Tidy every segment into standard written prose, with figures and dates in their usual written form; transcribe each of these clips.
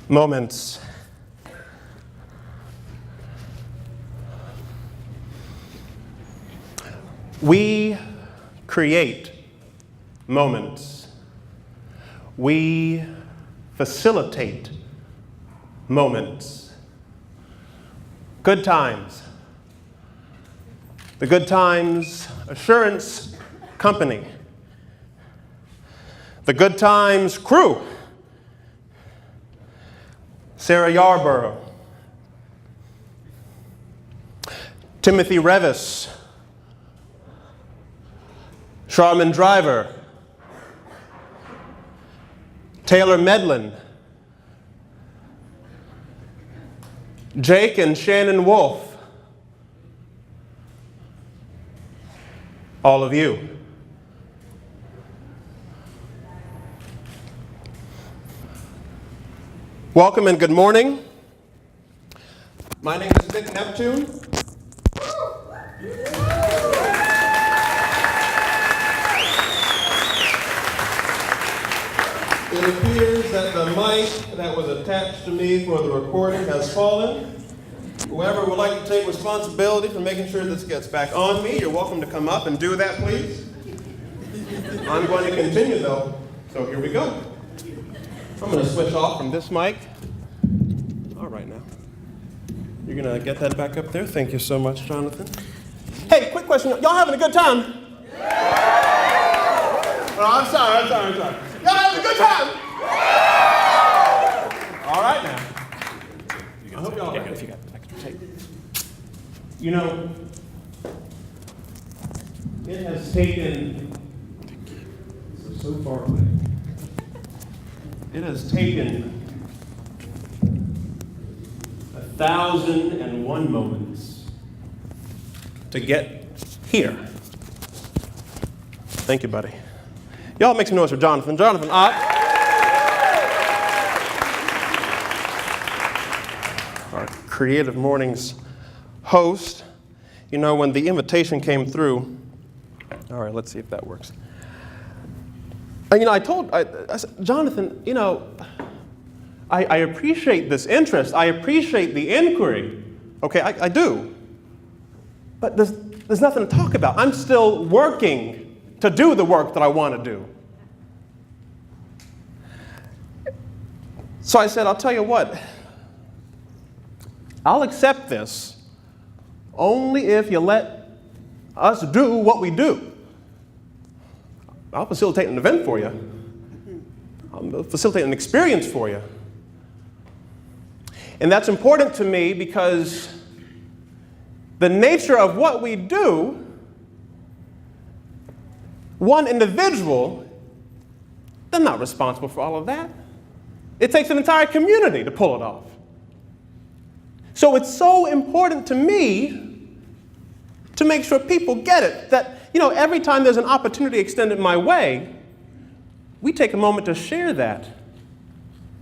Moments. We create moments. We facilitate moments. Good times. The Good Times Assurance Company. The Good Times crew. Sarah Yarborough. Timothy Revis. Charmin Driver. Taylor Medlin. Jake and Shannon Wolf. All of you. Welcome and good morning. My name is Neptune. It appears that the mic that was attached to me for the recording has fallen. Whoever would like to take responsibility for making sure this gets back on me, you're welcome to come up and do that, please. I'm going to continue, though, so here we go. I'm going to switch off from this mic. All right, now. You're going to get that back up there? Thank you so much, Jonathan. Hey, quick question. Y'all having a good time? Yeah! Oh, I'm sorry. Y'all having a good time? Yeah! All right, now. I hope y'all if you got extra tape. You know, it has taken, so far away. It has taken 1,001 moments to get here. Thank you, buddy. Y'all make some noise for Jonathan. Jonathan Ott. Our Creative Mornings host. You know, when the invitation came through, all right, let's see if that works. And, you know, I said, Jonathan, you know, I appreciate this interest. I appreciate the inquiry. Okay, I do. But there's nothing to talk about. I'm still working to do the work that I want to do. So I said, I'll tell you what. I'll accept this only if you let us do what we do. I'll facilitate an event for you. I'll facilitate an experience for you. And that's important to me because the nature of what we do, one individual, they're not responsible for all of that. It takes an entire community to pull it off. So it's so important to me to make sure people get it, that, you know, every time there's an opportunity extended my way, we take a moment to share that,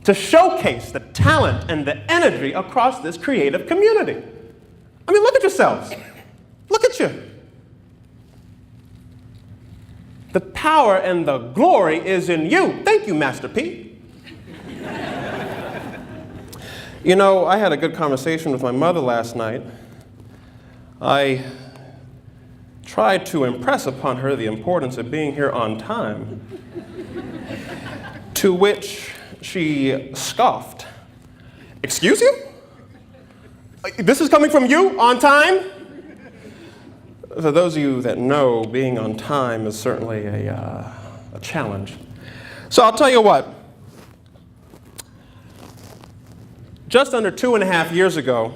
to showcase the talent and the energy across this creative community. I mean, look at yourselves. Look at you. The power and the glory is in you. Thank you, Master P. You know, I had a good conversation with my mother last night. I tried to impress upon her the importance of being here on time, to which she scoffed. Excuse you? This is coming from you, on time? For those of you that know, being on time is certainly a challenge. So I'll tell you what. Just under 2.5 years ago,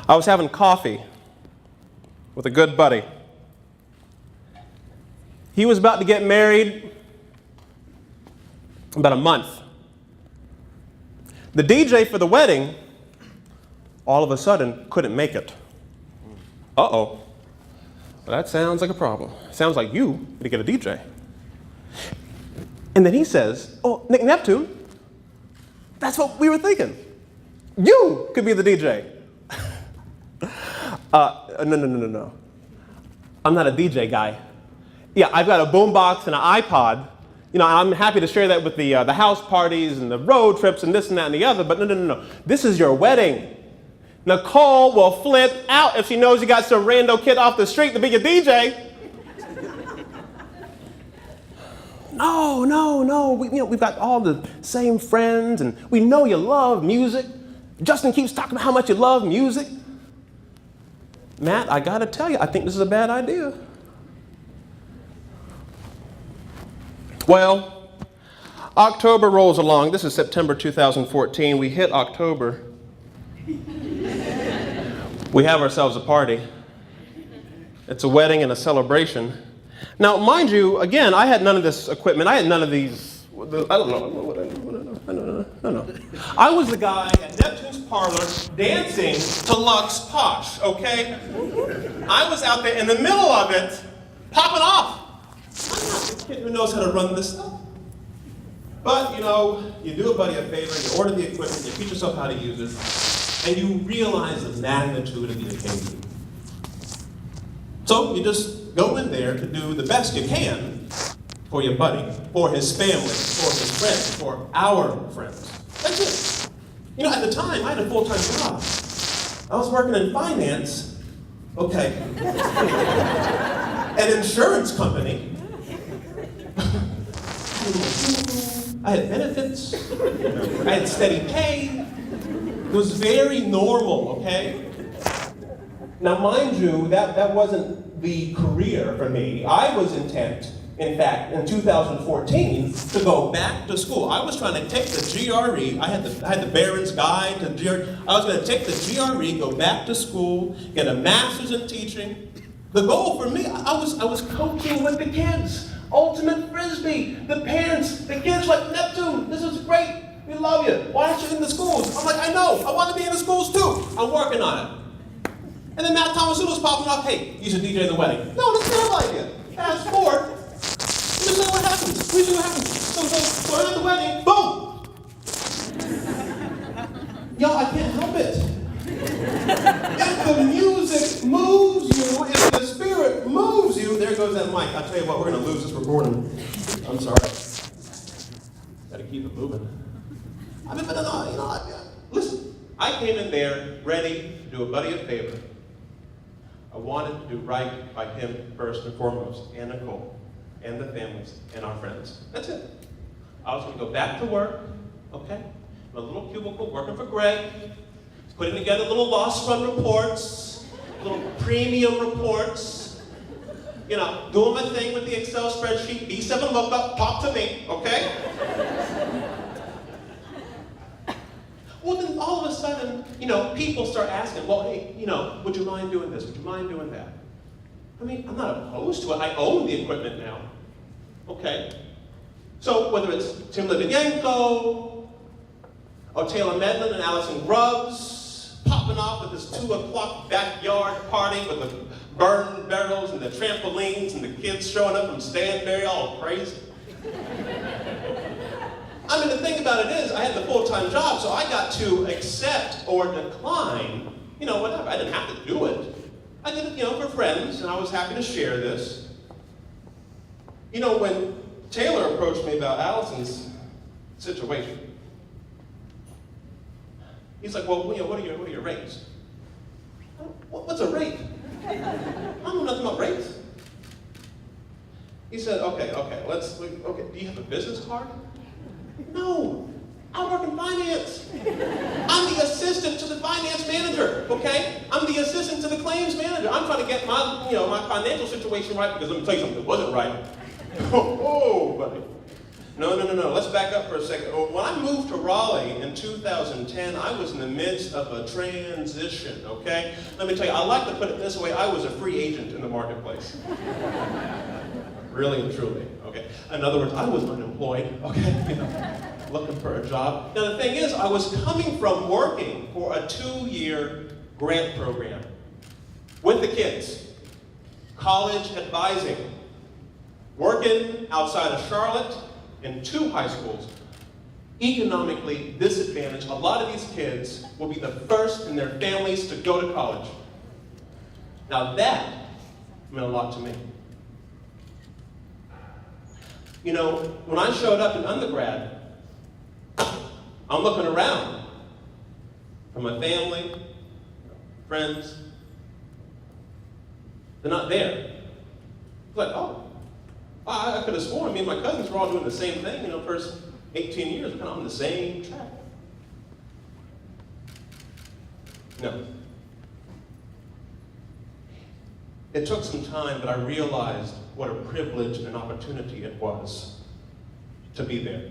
I was having coffee with a good buddy. He was about to get married about a month. The DJ for the wedding, all of a sudden, couldn't make it. Uh-oh. Well, that sounds like a problem. Sounds like you need to get a DJ. And then he says, oh, Neptune, that's what we were thinking. You could be the DJ. No. I'm not a DJ guy. Yeah, I've got a boombox and an iPod, I'm happy to share that with the house parties and the road trips and this and that and the other, but no. This is your wedding. Nicole will flip out if she knows you got some rando kid off the street to be your DJ. No. We've got all the same friends, and we know you love music. Justin keeps talking about how much you love music. Matt, I gotta tell you, I think this is a bad idea. Well, October rolls along. This is September 2014. We hit October. We have ourselves a party. It's a wedding and a celebration. Now, mind you, again, I had none of this equipment. I had none of these. I don't know. I was the guy at Neptune's parlor dancing to Lux Posh, okay? I was out there in the middle of it, popping off. I'm not the kid who knows how to run this stuff. But, you do a buddy a favor, you order the equipment, you teach yourself how to use it, and you realize the magnitude of the occasion. So you just go in there to do the best you can for your buddy, for his family, for his friends, for our friends. That's it. At the time, I had a full-time job. I was working in finance, okay, an insurance company. I had benefits. I had steady pay. It was very normal, okay? Now, mind you, that wasn't the career for me. I was intent, in fact, in 2014, to go back to school. I was trying to take the GRE. I had the Barron's Guide to GRE. I was going to take the GRE, go back to school, get a master's in teaching. The goal for me, I was coaching with the kids. Ultimate Frisbee, the parents, the kids like, Neptune, this is great. We love you. Why aren't you in the schools? I'm like, I know. I want to be in the schools too. I'm working on it. And then Matt Thomas-Udo's popping up, hey, you should DJ in the wedding. No, that's a terrible idea. Fast forward. Let me see what happens. Let me see what happens. So I'm at the wedding, boom. Yo, I can't help it. If the music moves you, if the spirit moves you, there goes that mic. I tell you what, we're going to lose this recording. I'm sorry. Got to keep it moving. Listen, I came in there ready to do a buddy a favor. I wanted to do right by him first and foremost, and Nicole, and the families, and our friends. That's it. I was going to go back to work, okay? In a little cubicle working for Greg, putting together little loss run reports, little premium reports, doing my thing with the Excel spreadsheet, B7 lookup, talk to me, okay? Well, then all of a sudden, people start asking, well, hey, would you mind doing this? Would you mind doing that? I mean, I'm not opposed to it. I own the equipment now. Okay. So whether it's Tim Litvinenko, or Taylor Medlin and Allison Grubbs, popping off with this 2 o'clock backyard party with the burn barrels and the trampolines and the kids showing up from Stanberry all crazy. I mean, the thing about it is, I had the full-time job, so I got to accept or decline, whatever. I didn't have to do it. I did it, for friends, and I was happy to share this. When Taylor approached me about Allison's situation, he's like, well, what are your rates? What's a rate? I don't know nothing about rates. He said, okay, do you have a business card? No, I work in finance. I'm the assistant to the finance manager, okay? I'm the assistant to the claims manager. I'm trying to get my, my financial situation right, because let me tell you something, it wasn't right. Oh, buddy. No. Let's back up for a second. When I moved to Raleigh in 2010, I was in the midst of a transition, okay? Let me tell you, I like to put it this way, I was a free agent in the marketplace. Really and truly, okay? In other words, I was unemployed, okay? Looking for a job. Now the thing is, I was coming from working for a 2-year grant program with the kids, college advising, working outside of Charlotte in 2 high schools, economically disadvantaged. A lot of these kids will be the first in their families to go to college. Now that meant a lot to me. You know, when I showed up in undergrad, I'm looking around for my family, friends. They're not there. It's like, oh, I could have sworn me and my cousins were all doing the same thing, first 18 years, we're kind of on the same track. No. It took some time, but I realized what a privilege and an opportunity it was to be there.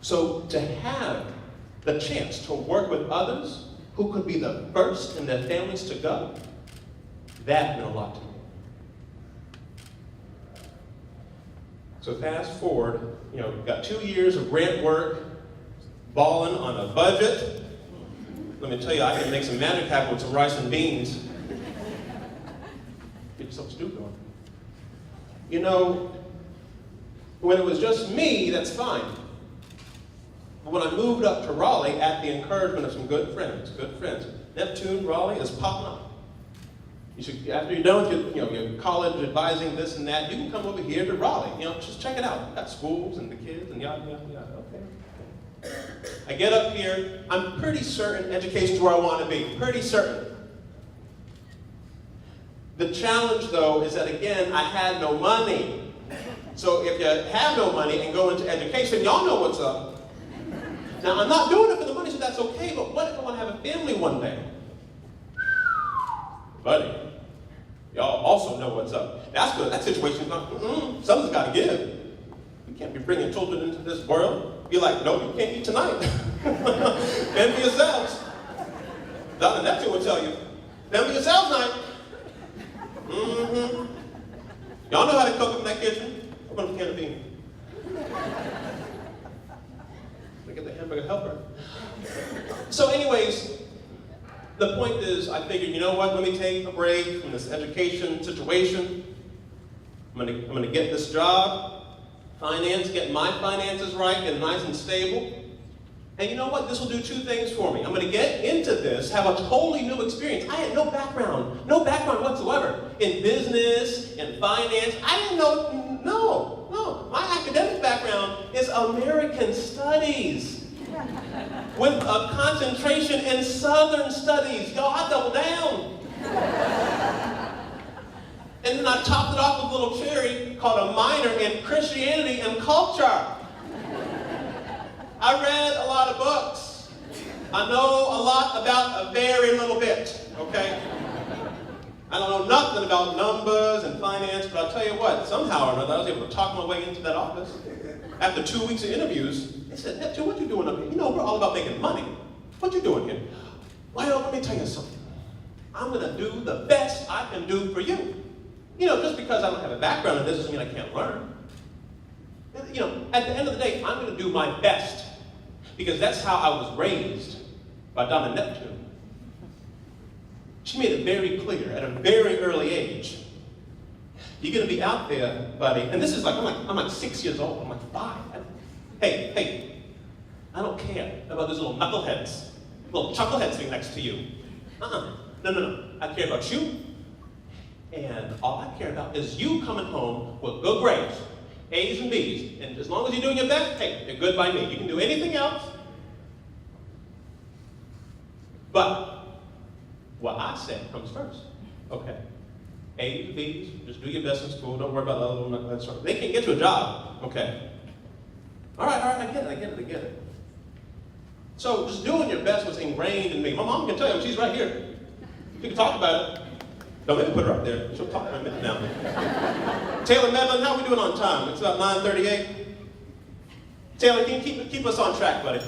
So to have the chance to work with others who could be the first in their families to go, that meant a lot to me. So fast forward, we've got 2 years of grant work, balling on a budget. Let me tell you, I can make some magic happen with some rice and beans. Get yourself stupid on. When it was just me, that's fine. But when I moved up to Raleigh, at the encouragement of some good friends, Neptune, Raleigh is popping up. You should, after you're done with your college advising this and that, you can come over here to Raleigh. Just check it out. We've got schools and the kids and yada, yada, yada. Okay. I get up here. I'm pretty certain education's where I want to be. Pretty certain. The challenge, though, is that, again, I had no money. So if you have no money and go into education, y'all know what's up. Now, I'm not doing it for the money, so that's okay, but what if I want to have a family one day? Buddy, y'all also know what's up. That's good. That situation's not, something's got to give. You can't be bringing children into this world. Be like, no, you can't eat tonight. Fend for yourselves. Dr. Neptune will tell you, fend for yourselves night. Y'all know how to cook up in that kitchen. Open up a can of beans. Get the hamburger helper. So anyways, the point is, I figured, you know what, let me take a break from this education situation. I'm gonna get this job, get my finances right, get nice and stable. And you know what, this will do two things for me. I'm gonna get into this, have a totally new experience. I had no background whatsoever in business, in finance. I didn't know, no. My academic background is American studies with a concentration in Southern studies. Yo, I doubled down. And then I topped it off with a little cherry called a minor in Christianity and culture. I read a lot of books. I know a lot about a very little bit, okay? I don't know nothing about numbers and finance, but I'll tell you what, somehow or another, I was able to talk my way into that office. After 2 weeks of interviews, they said, Neptune, what you doing up here? We're all about making money. What you doing here? Well, let me tell you something. I'm gonna do the best I can do for you. Just because I don't have a background in this doesn't mean I can't learn. At the end of the day, I'm gonna do my best. Because that's how I was raised by Donna Neptune. She made it very clear at a very early age. You're going to be out there, buddy. And this is I'm like 6 years old. I'm like 5. Hey, I don't care about those little knuckleheads, little chuckleheads sitting next to you. No. I care about you. And all I care about is you coming home with good grades, A's and B's. And as long as you're doing your best, hey, you're good by me. You can do anything else. But what I said comes first. Okay. A's, B's, just do your best in school. Don't worry about the other little knuckleheads. They can't get you a job. Okay. All right, I get it. So just doing your best was ingrained in me. My mom can tell you, she's right here. She can talk about it. Don't let me put her up there. She'll talk in a minute now. Taylor Medlin, how are we doing on time? It's about 9:38. Taylor, can you keep us on track, buddy?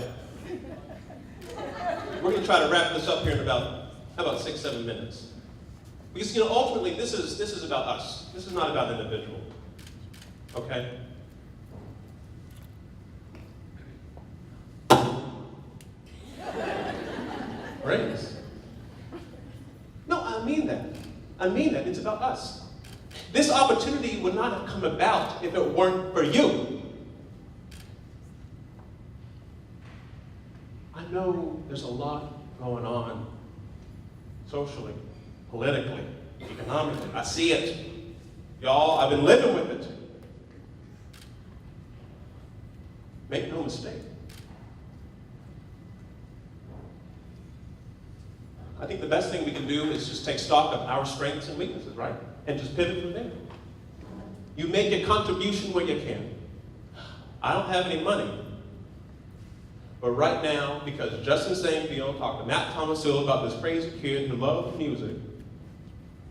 We're going to try to wrap this up here in about 6-7 minutes. Because ultimately this is about us. This is not about an individual. Okay? Praise. No, I mean that. It's about us. This opportunity would not have come about if it weren't for you. I know there's a lot going on socially, politically, economically. I see it. Y'all, I've been living with it. Make no mistake. I think the best thing we can do is just take stock of our strengths and weaknesses, right? And just pivot from there. You make a contribution where you can. I don't have any money. But right now, because Justin Sainfield talked to Matt Thomasil about this crazy kid who loved music,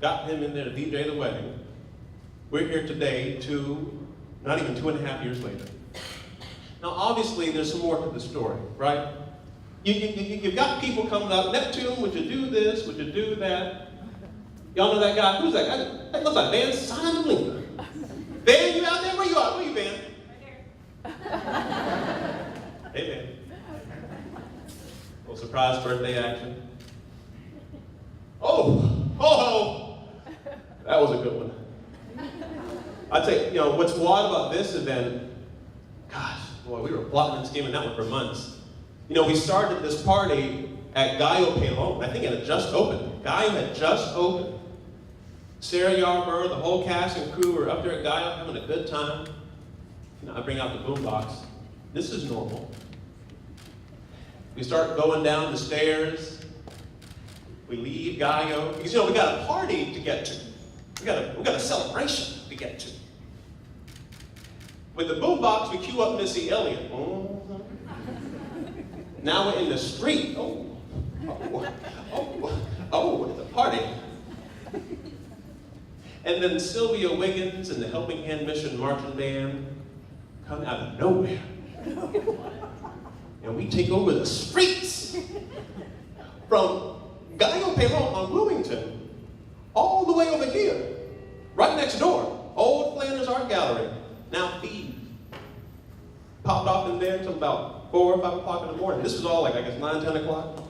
got him in there to DJ the wedding, we're here today, not even 2.5 years later. Now, obviously, there's some more to the story, right? You've got people coming up, Neptune, would you do this? Would you do that? Y'all know that guy? Who's that guy? That looks like Van Simon Lincoln. Van, you out there? Where you at? Where you, Van? Right here. Hey, Van. Little surprise birthday action. Oh, that was a good one. I'd say, what's wild about this event, gosh, boy, we were plotting and scheming that one for months. We started this party at Gallo Pelon. I think it had just opened. Gallo had just opened. Sarah Yarborough, the whole cast and crew were up there at Gallo having a good time. I bring out the boombox. This is normal. We start going down the stairs. We leave Gallo. Because, we got a party to get to. We got a celebration to get to. With the boombox, we cue up Missy Elliott. Now we're in the street. It's a party. And then Sylvia Wiggins and the Helping Hand Mission Marching Band come out of nowhere. And we take over the streets from Gallo Pelon on Wilmington all the way over here, right next door, Old Flanders Art Gallery, now Feed. Popped off in there until about 4 or 5 o'clock in the morning. This was all like, 9, 10 o'clock.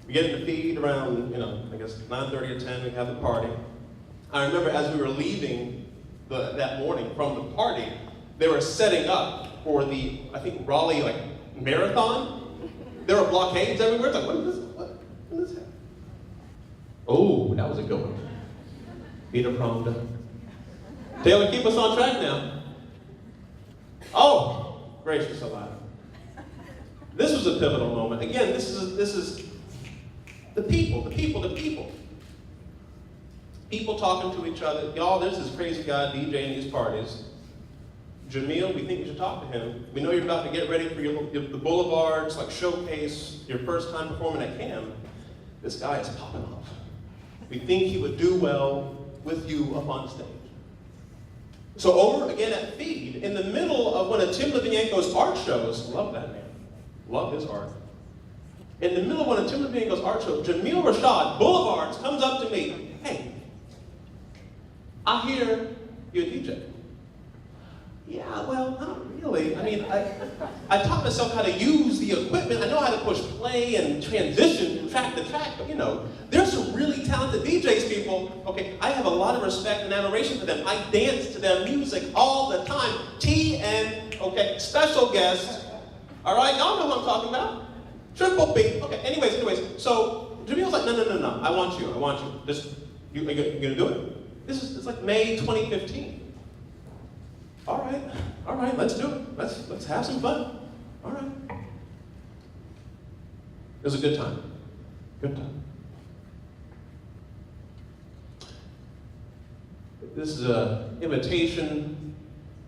We get in the Feed around, 9:30 or 10, we have the party. I remember as we were leaving that morning from the party, they were setting up for the, Raleigh, marathon. There were blockades everywhere. It's like, what is this? What is this? Oh, that was a good one. Peter Pronda. Taylor, keep us on track now. Oh, gracious alive. This was a pivotal moment. Again, this is the people. People talking to each other. Y'all, there's this crazy guy DJing these parties. Jamil, we think you should talk to him. We know you're about to get ready for the boulevards, showcase your first time performing at CAM. This guy is popping off. We think he would do well with you up on stage. So over again at Feed, in the middle of one of Tim Levinenko's art shows, love that man, love his art. In the middle of one of Tim Levinenko's art shows, Jamil Rashad, Boulevards, comes up to me, hey, I hear you're a DJ. Yeah, well, not really. I taught myself how to use the equipment. I know how to push play and transition from track to track, but there's some really talented DJs, people. Okay, I have a lot of respect and admiration for them. I dance to their music all the time. TN, special guest. All right, y'all know what I'm talking about. Triple B. Okay, anyways, so Jamil's like, no, I want you. Just, you gonna do it? It's like May 2015. All right, let's do it. Let's have some fun. All right. It was a good time. Good time. This is an invitation.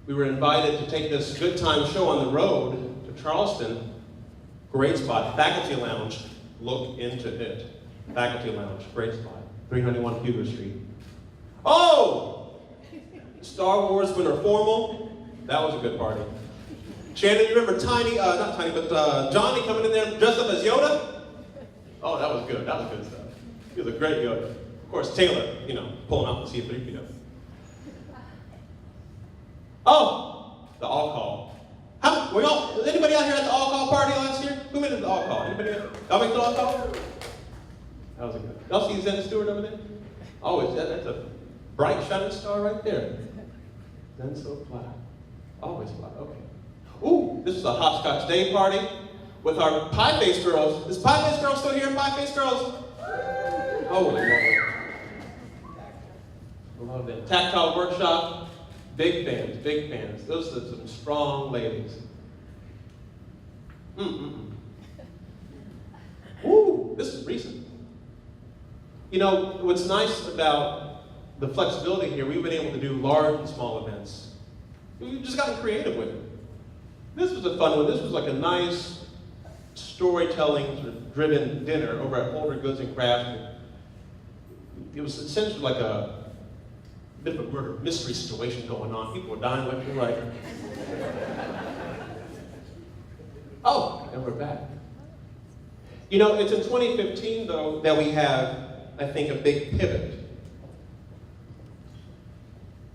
We were invited to take this good time show on the road to Charleston. Great spot. Faculty Lounge. Look into it. Faculty Lounge. Great spot. 391 Huber Street. Oh! Star Wars Winter Formal. That was a good party. Shannon, you remember Johnny coming in there dressed up as Yoda? Oh, that was good. That was good stuff. He was a great Yoda. Of course, Taylor, pulling out the C3PO. Oh, the all-call. Anybody out here at the all-call party last year? Who made it to the all-call? Anybody? Y'all make the all-call? That was a good. Y'all see Zen Stewart over there? Always, that's a bright shining star right there. Zen so fly. Always fly, okay. Ooh, this is a hopscotch day party with our Pie Face Girls. Is Pie Face Girls still here? Pie Face Girls? Holy Lord. Love it. Tactile workshop. Big fans. Those are some strong ladies. Ooh, this is recent. You know, what's nice about the flexibility here, we've been able to do large and small events. We've just gotten creative with it. This was a fun one. This was like a nice storytelling sort of driven dinner over at Older Goods and Crafts. It was essentially like a bit of a murder mystery situation going on. People were dying left and right. Oh, and we're back. You know, it's in 2015, though, that we have, I think, a big pivot.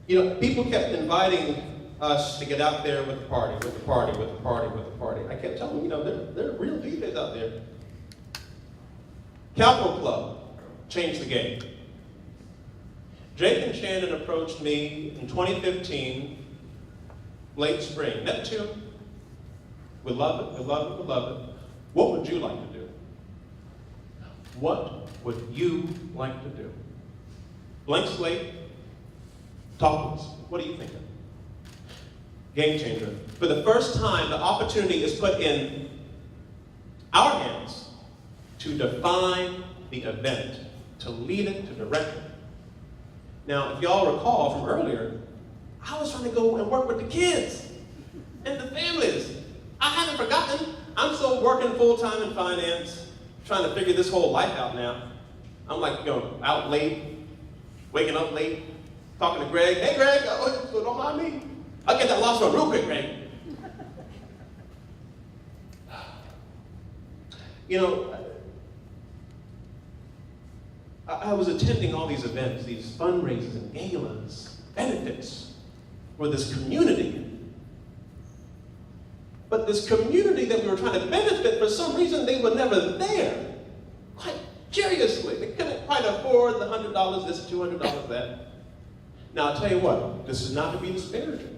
You know, people kept inviting us to get out there with the party, with the party, with the party, with the party. I kept telling them, you know, there are real DJs out there. Capital Club changed the game. Jake and Shannon approached me in 2015, late spring. Neptune, we love it, we love it, we love it. What would you like to do? What would you like to do? Blank slate, talk to us. What are you thinking? Game changer. For the first time, the opportunity is put in our hands to define the event, to lead it, to direct it. Now, if y'all recall from earlier, I was trying to go and work with the kids and the families. I haven't forgotten. I'm still working full-time in finance, trying to figure this whole life out now. I'm like, you know, out late, waking up late, talking to Greg. Hey, Greg, so don't mind me. I'll get that lost one real quick, Greg. You know, I was attending all these events, these fundraisers and galas, benefits for this community. But this community that we were trying to benefit, for some reason, they were never there. Quite curiously, they couldn't quite afford the $100 this, $200 that. Now, I'll tell you what, this is not to be disparaging.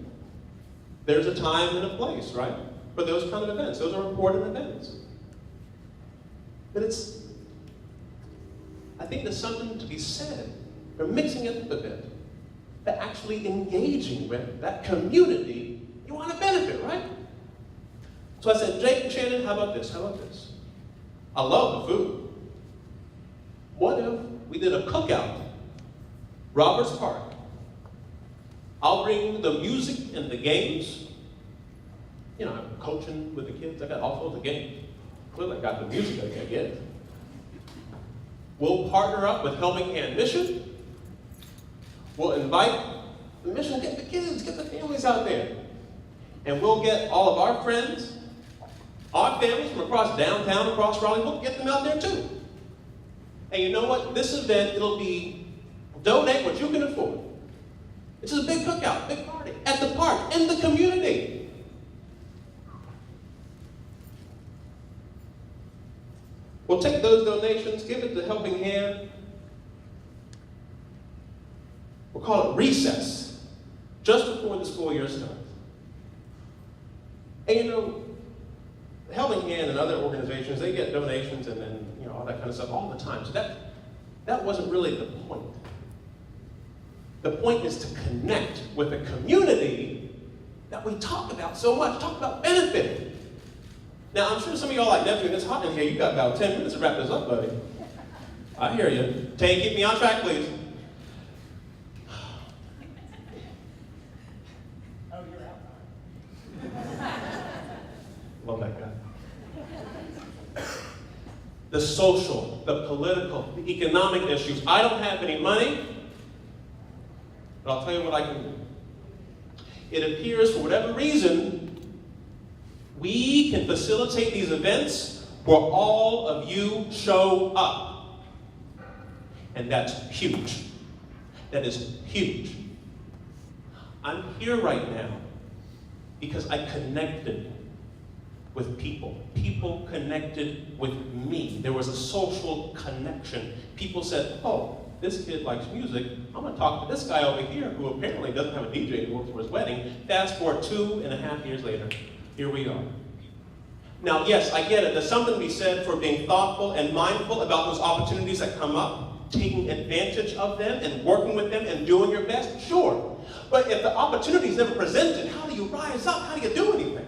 There's a time and a place, right, for those kind of events. Those are important events. But I think there's something to be said for mixing it up a bit, for actually engaging with that community you want to benefit, right? So I said, Jake and Shannon, how about this? How about this? I love the food. What if we did a cookout, Roberts Park? I'll bring the music and the games. You know, I'm coaching with the kids. I got all sorts of games. Clearly, I got the music I can't get. We'll partner up with Helping Hand Mission. We'll invite the mission, get the kids, get the families out there. And we'll get all of our friends, our families from across downtown, across Raleigh, we'll get them out there too. And you know what? This event, it'll be donate what you can afford. It's just a big cookout, big party, at the park, in the community. We'll take those donations, give it to Helping Hand. We'll call it recess, just before the school year starts. And you know, Helping Hand and other organizations, they get donations and then, you know, all that kind of stuff all the time. So that wasn't really the point. The point is to connect with a community that we talk about so much, talk about benefiting. Now, I'm sure some of y'all like, Neptune, it's hot in here. You got about 10 minutes to wrap this up, buddy. I hear you. Tay, keep me on track, please. Oh, you're out. Love that guy. The social, the political, the economic issues. I don't have any money, but I'll tell you what I can do. It appears, for whatever reason, we can facilitate these events where all of you show up. And that's huge. That is huge. I'm here right now because I connected with people. People connected with me. There was a social connection. People said, oh, this kid likes music. I'm going to talk to this guy over here who apparently doesn't have a DJ who works for his wedding. Fast forward 2.5 years later, here we are. Now, yes, I get it. There's something to be said for being thoughtful and mindful about those opportunities that come up, taking advantage of them and working with them and doing your best, sure. But if the opportunity is never presented, how do you rise up? How do you do anything?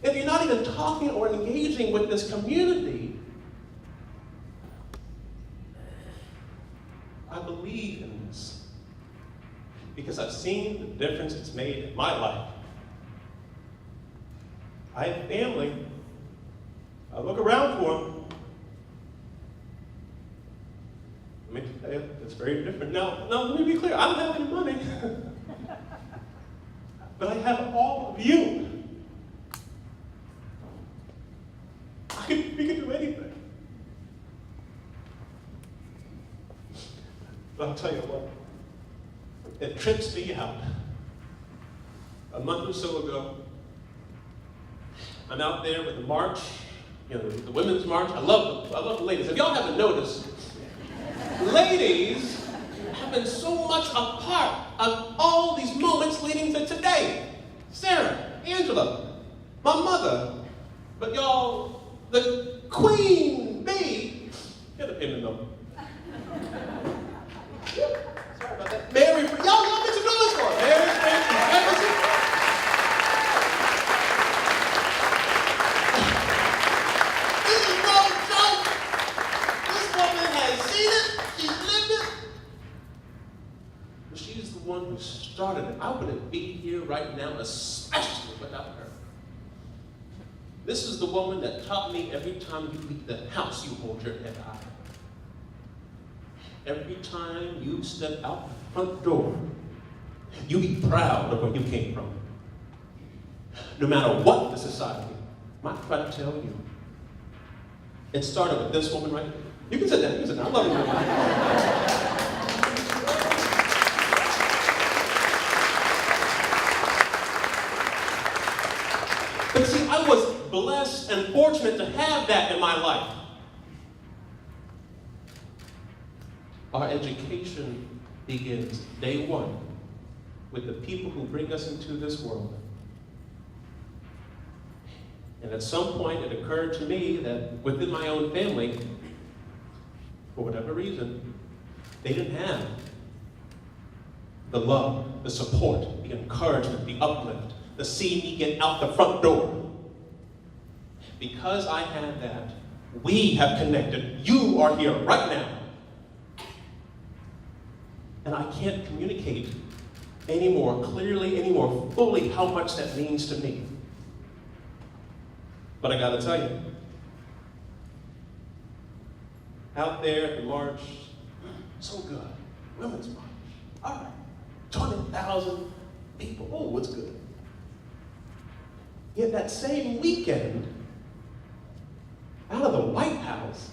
if you're not even talking or engaging with this community, I believe in this because I've seen the difference it's made in my life. I have family. I look around for them. I mean, it's very different. Now, let me be clear. I don't have any money. But I have all of you. We can do anything. But I'll tell you what. It trips me out. A month or so ago, I'm out there with the march, the women's march. I love the ladies. If y'all haven't noticed, ladies have been so much a part of all these moments leading to today. Sarah, Angela, my mother, but y'all, the queen bee, get a payment number. Sorry about that. Mary, y'all make some noise for her. Mary, this is no joke. This woman has seen it. She's lived it. But she's the one who started it. I wouldn't be here right now, especially without her. This is the woman that taught me every time you leave the house, you hold your head high. Every time you step out the front door, you be proud of where you came from. No matter what the society might try to tell you. It started with this woman right here. You can sit down, I love you. But see, I was blessed and fortunate to have that in my life. Our education begins day one with the people who bring us into this world. And at some point it occurred to me that within my own family, for whatever reason, they didn't have the love, the support, the encouragement, the uplift, the seeing me get out the front door. Because I had that, we have connected. You are here right now. And I can't communicate any more clearly, any more fully how much that means to me. But I gotta tell you, out there at the march, so good. Women's march. All right. 20,000 people. Oh, it's good. Yet that same weekend, out of the White House,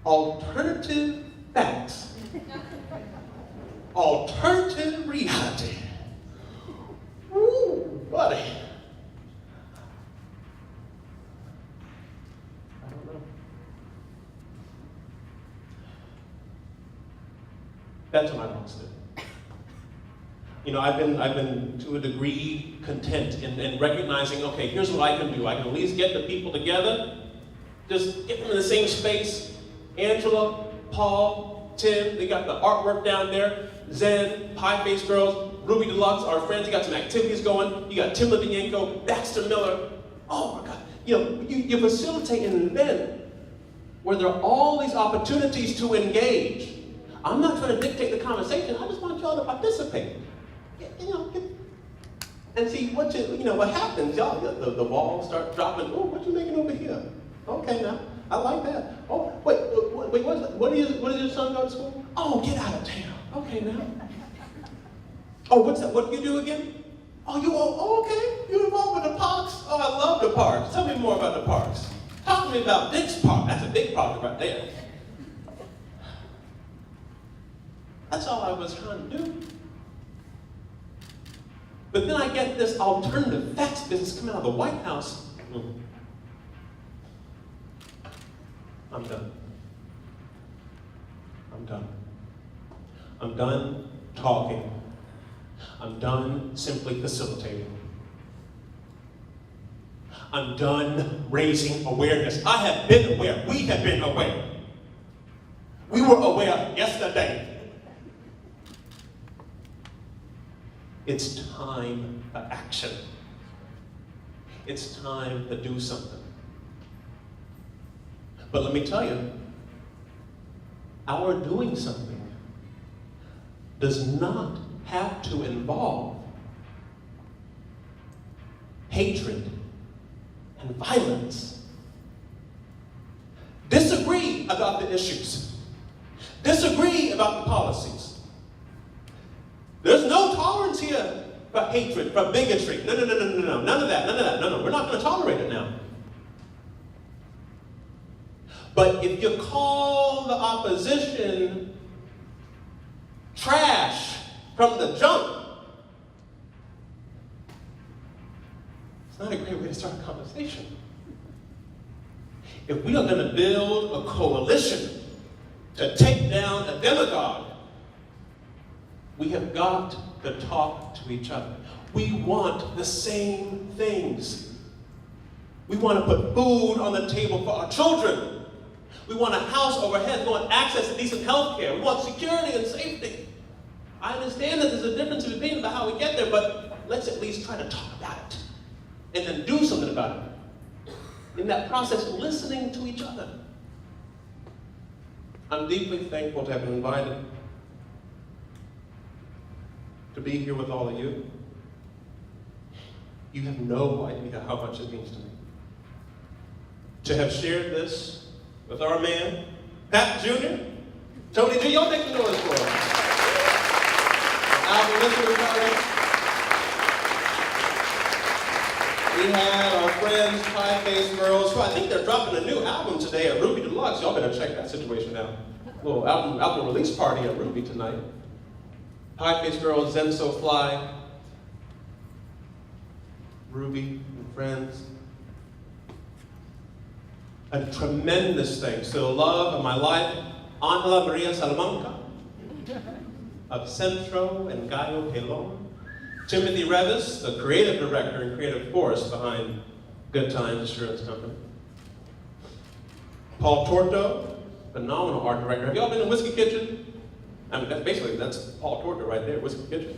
alternative facts, alternative reality. Ooh, buddy. I don't know. That's what I lost it. I've been to a degree content in recognizing, okay, here's what I can do. I can at least get the people together, just get them in the same space. Angela, Paul, Tim, they got the artwork down there. Zen, Pie Face Girls, Ruby Deluxe, our friends, you got some activities going. You got Tim Litvinenko, Baxter Miller. Oh my God. You facilitate an event where there are all these opportunities to engage. I'm not trying to dictate the conversation. I just want y'all to participate. And see what happens. Y'all, the walls start dropping. Oh, what you making over here? Okay, now I like that. Oh, wait, what does your son go to school? Oh, get out of town. Okay, now. Oh, what's that? What do you do again? Oh, okay. You involved with the parks? Oh, I love the parks. Tell me more about the parks. Talk to me about Dick's Park. That's a big project right there. That's all I was trying to do. But then I get this alternative facts business coming out of the White House. I'm done. I'm done. I'm done talking. I'm done simply facilitating. I'm done raising awareness. I have been aware. We have been aware. We were aware yesterday. It's time for action. It's time to do something. But let me tell you, our doing something does not have to involve hatred and violence. Disagree about the issues. Disagree about the policies. There's no tolerance here for hatred, for bigotry. No. None of that. No. We're not going to tolerate it now. But if you call the opposition trash from the jump, it's not a great way to start a conversation. If we are going to build a coalition to take down a demagogue, we have got to talk to each other. We want the same things. We want to put food on the table for our children. We want a house over our heads. We want access to decent health care. We want security and safety. I understand that there's a difference in opinion about how we get there, but let's at least try to talk about it and then do something about it. In that process, listening to each other. I'm deeply thankful to have been invited to be here with all of you. You have no idea how much it means to me. To have shared this with our man, Pat Jr., Tony G. Y'all make the noise for him. Album listening party. We had our friends, Pie-Faced Girls, who I think they're dropping a new album today at Ruby Deluxe. Y'all better check that situation out. Little album release party at Ruby tonight. Pie-Faced Girls, Zen So Fly, Ruby and friends. A tremendous thanks to the love of my life, Angela Maria Salamanca, of Centro and Gallo Pelon, Timothy Revis, the creative director and creative force behind Good Times Insurance Company, Paul Torto, phenomenal art director. Have y'all been in Whiskey Kitchen? I mean, that's Paul Torto right there, Whiskey Kitchen.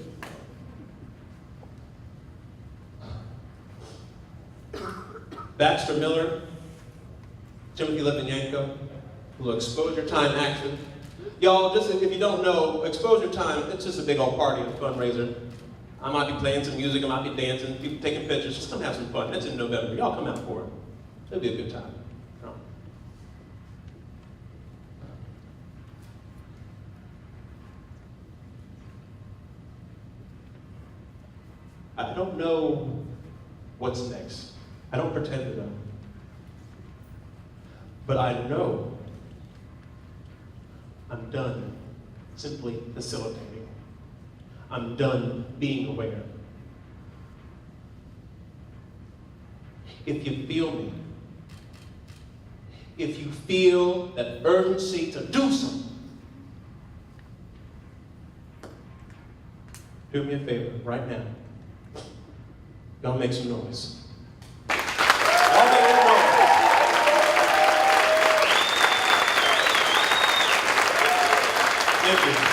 Baxter Miller, Timothy Litvinenko, little Exposure Time action. Y'all, just if you don't know, Exposure Time, it's just a big old party, a fundraiser. I might be playing some music, I might be dancing, people taking pictures, just come have some fun. That's in November, y'all come out for it. It'll be a good time. I don't know what's next. I don't pretend to know. But I know I'm done simply facilitating. I'm done being aware. If you feel me, if you feel that urgency to do something, do me a favor right now. Y'all make some noise. Y'all make some noise. Thank you.